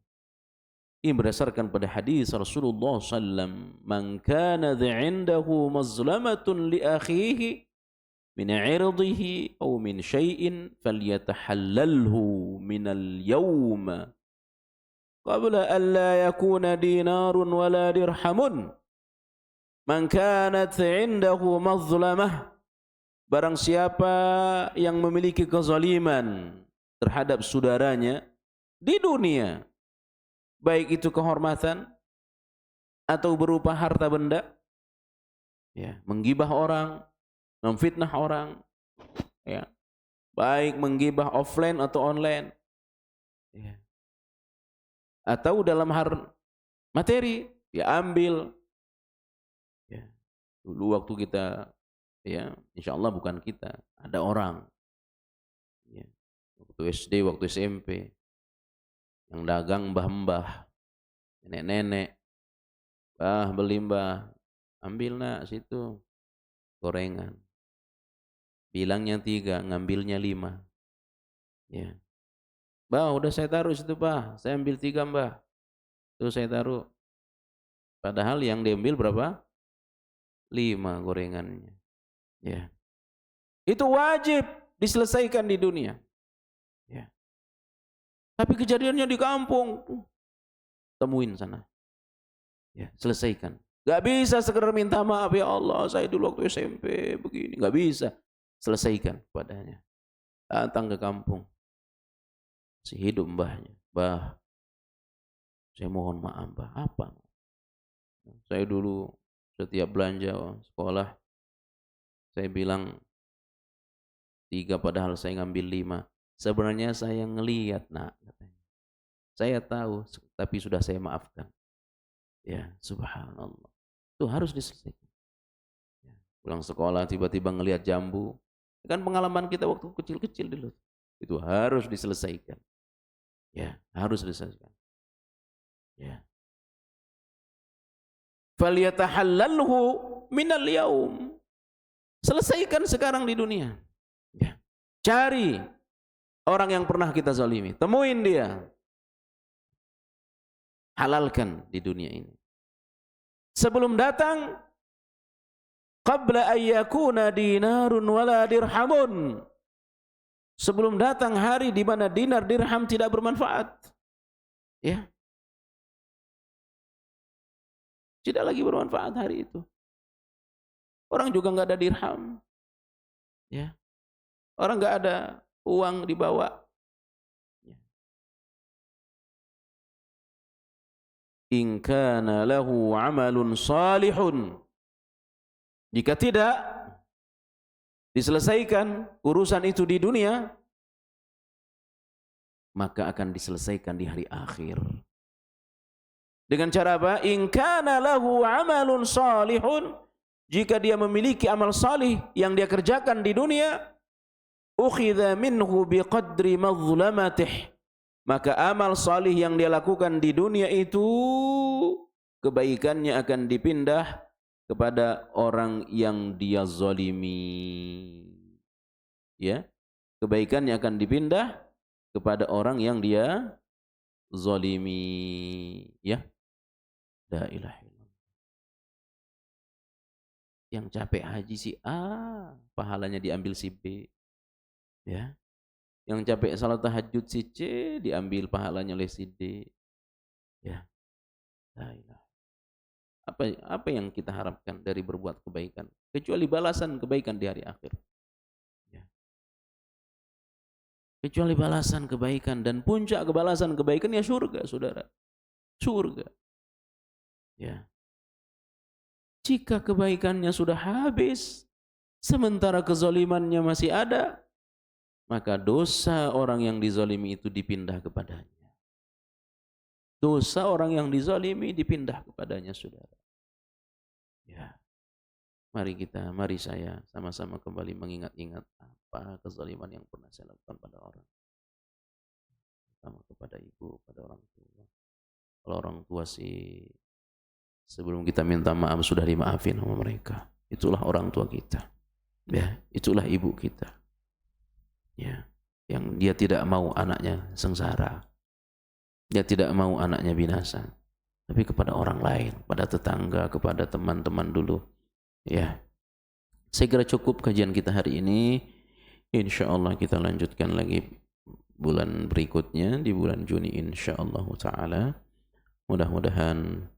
Ini berdasarkan pada hadis Rasulullah SAW. Man kana indahu mazlamatun li akhihi min irdihi aw min syai'in falyatahallalhu minal yawma qabla an la yakuna dinarun wala dirhamun. Man kanat indahu mazlamah, barang siapa yang memiliki kezaliman terhadap saudaranya di dunia, baik itu kehormatan atau berupa harta benda, ya, menggibah orang, memfitnah orang, ya, baik menggibah offline atau online, ya, atau dalam hal materi, ya ambil. Ya, dulu waktu kita, ya, insya Allah bukan kita, ada orang, ya, waktu SD, waktu SMP, yang dagang mbah-mbah, nenek-nenek, bah beli mbah, ambil nak situ gorengan, bilangnya 3, ngambilnya 5, ya, bah udah saya taruh situ bah, saya ambil 3 mbah, tuh saya taruh, padahal yang diambil berapa? 5 gorengannya, ya, itu wajib diselesaikan di dunia, ya. Tapi kejadiannya di kampung. Temuin sana. Ya, selesaikan. Gak bisa sekedar minta maaf, ya Allah, saya dulu waktu SMP begini. Gak bisa. Selesaikan padanya. Datang ke kampung. Si hidup mbahnya. Mbah, saya mohon maaf, mbah. Apa? Saya dulu setiap belanja sekolah, saya bilang 3 padahal saya ngambil 5. Sebenarnya saya ngelihat, nak. Saya tahu, tapi sudah saya maafkan. Ya, subhanallah. Itu harus diselesaikan. Ya, pulang sekolah tiba-tiba ngelihat jambu. Kan pengalaman kita waktu kecil-kecil dulu. Itu harus diselesaikan. Ya, harus diselesaikan. Ya. Falyatahallalhu minal yaum. Selesaikan sekarang di dunia. Ya. Cari orang yang pernah kita zalimi. Temuin dia. Halalkan di dunia ini. Sebelum datang, qabla ayyakuna dinarun wala dirhamun. Sebelum datang hari di mana dinar dirham tidak bermanfaat. Ya. Tidak lagi bermanfaat hari itu. Orang juga enggak ada dirham. Ya. Orang enggak ada uang dibawa. In kana lahu amalun salihun. Jika tidak diselesaikan urusan itu di dunia, maka akan diselesaikan di hari akhir. Dengan cara apa? In kana lahu amalun salihun. Jika dia memiliki amal salih yang dia kerjakan di dunia, ukhidha minhu biqadri mazlamatih. Maka amal salih yang dia lakukan di dunia itu, kebaikannya akan dipindah kepada orang yang dia zalimi. Ya, kebaikannya akan dipindah kepada orang yang dia zalimi. Ya, la ilaha illallah. Yang capek haji si A, pahalanya diambil si B. Ya. Yang capek salat tahajud si C, diambil pahalanya oleh si D. Ya. La ilaha. Apa yang kita harapkan dari berbuat kebaikan kecuali balasan kebaikan di hari akhir. Ya. Kecuali balasan kebaikan, dan puncak kebalasan kebaikan ya surga, saudara. Surga. Ya. Jika kebaikannya sudah habis, sementara kezalimannya masih ada, maka dosa orang yang dizalimi itu dipindah kepadanya. Dosa orang yang dizalimi dipindah kepadanya, saudara. Ya. Mari saya sama-sama kembali mengingat-ingat apa kezaliman yang pernah saya lakukan pada orang. Pertama kepada ibu, pada orang tua. Kalau orang tua sih, sebelum kita minta maaf sudah dimaafin sama mereka. Itulah orang tua kita. Ya, itulah ibu kita. Ya, yang dia tidak mau anaknya sengsara. Dia tidak mau anaknya binasa. Tapi kepada orang lain, pada tetangga, kepada teman-teman dulu. Ya. Saya kira cukup kajian kita hari ini. Insyaallah kita lanjutkan lagi bulan berikutnya di bulan Juni insyaallah taala. Mudah-mudahan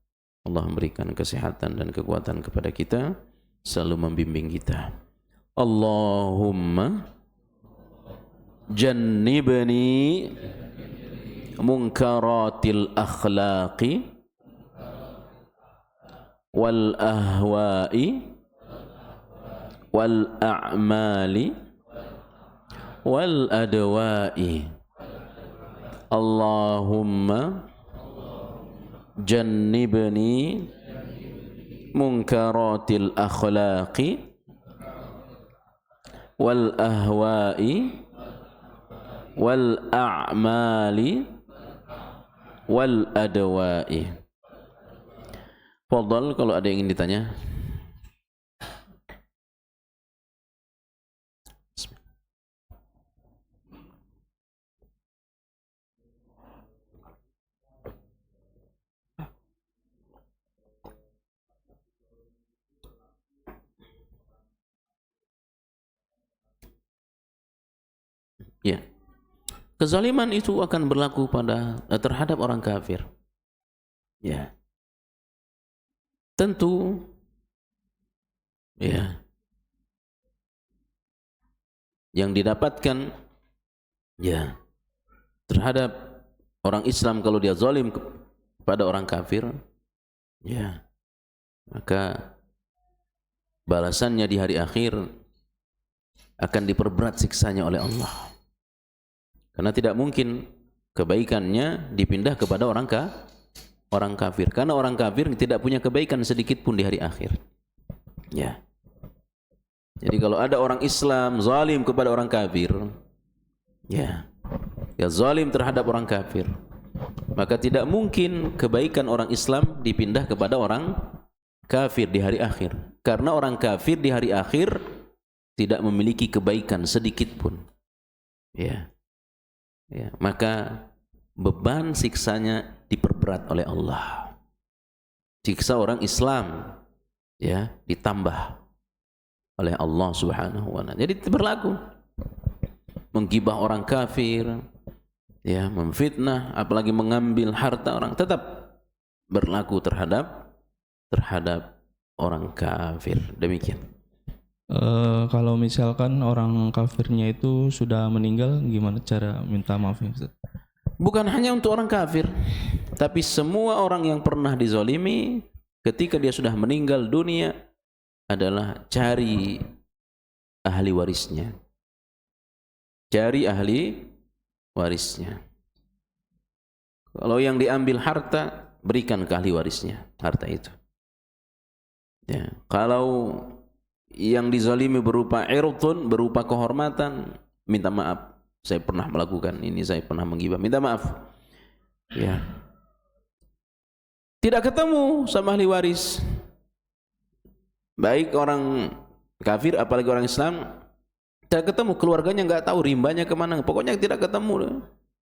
Allah memberikan kesehatan dan kekuatan kepada kita, selalu membimbing kita. Allahumma jannibni munkaratil akhlaqi wal ahwa'i wal a'mali wal adwa'i. Allahumma jannibni munkaratil akhlaqi wal ahwa'i wal a'mali wal adwa'i. Fadhal, kalau ada yang ingin ditanya. Ya. kezaliman itu akan berlaku terhadap orang kafir. Ya. Tentu ya. Yang didapatkan ya terhadap orang Islam kalau dia zalim kepada orang kafir, ya, maka balasannya di hari akhir akan diperberat siksanya oleh Allah. Karena tidak mungkin kebaikannya dipindah kepada orang kafir. Karena orang kafir tidak punya kebaikan sedikit pun di hari akhir. Ya. Jadi kalau ada orang Islam zalim kepada orang kafir, ya zalim terhadap orang kafir, maka tidak mungkin kebaikan orang Islam dipindah kepada orang kafir di hari akhir. Karena orang kafir di hari akhir tidak memiliki kebaikan sedikit pun. Ya. Ya, maka beban siksanya diperberat oleh Allah. Siksa orang Islam ya ditambah oleh Allah Subhanahu wa ta'ala. Jadi berlaku menggibah orang kafir, ya, memfitnah, apalagi mengambil harta orang, tetap berlaku terhadap orang kafir. Demikian. Kalau misalkan orang kafirnya itu sudah meninggal, gimana cara minta maafnya, Ustaz? Bukan hanya untuk orang kafir, tapi semua orang yang pernah dizalimi ketika dia sudah meninggal dunia adalah cari ahli warisnya. Cari ahli warisnya. Kalau yang diambil harta, berikan ke ahli warisnya harta itu. Ya, kalau yang dizalimi berupa irdun, berupa kehormatan, minta maaf. Saya pernah melakukan ini, saya pernah menggibah, minta maaf. Ya. Tidak ketemu sama ahli waris. Baik orang kafir apalagi orang Islam, tidak ketemu, keluarganya nggak tahu rimbanya kemana, pokoknya tidak ketemu,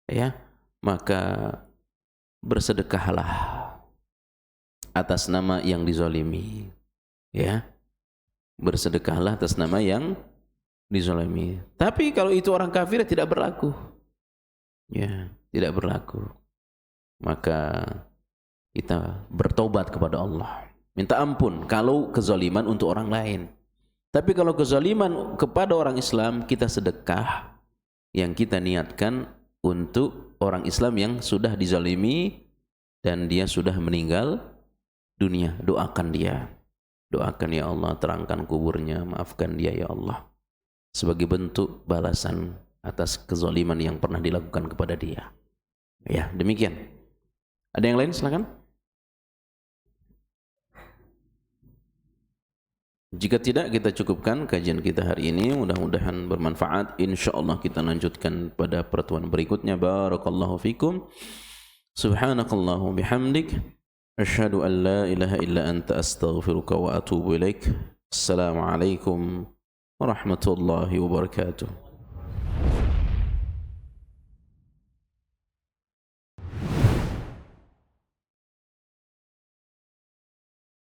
ya, maka bersedekahlah atas nama yang dizalimi, ya, bersedekahlah atas nama yang dizalimi. Tapi kalau itu orang kafir tidak berlaku, ya, tidak berlaku, maka kita bertobat kepada Allah. Minta ampun kalau kezaliman untuk orang lain. Tapi kalau kezaliman kepada orang Islam, kita sedekah yang kita niatkan untuk orang Islam yang sudah dizalimi dan dia sudah meninggal dunia. Doakan dia. Doakan, ya Allah, terangkan kuburnya, maafkan dia ya Allah. Sebagai bentuk balasan atas kezaliman yang pernah dilakukan kepada dia. Ya, demikian. Ada yang lain? Silakan. Jika tidak, kita cukupkan kajian kita hari ini. Mudah-mudahan bermanfaat. InsyaAllah kita lanjutkan pada pertemuan berikutnya. Barakallahu fikum. Subhanakallahu bihamdik. Asyhadu an la ilaha illa anta astaghfiruka wa atubu ilaik. Assalamualaikum warahmatullahi wabarakatuh.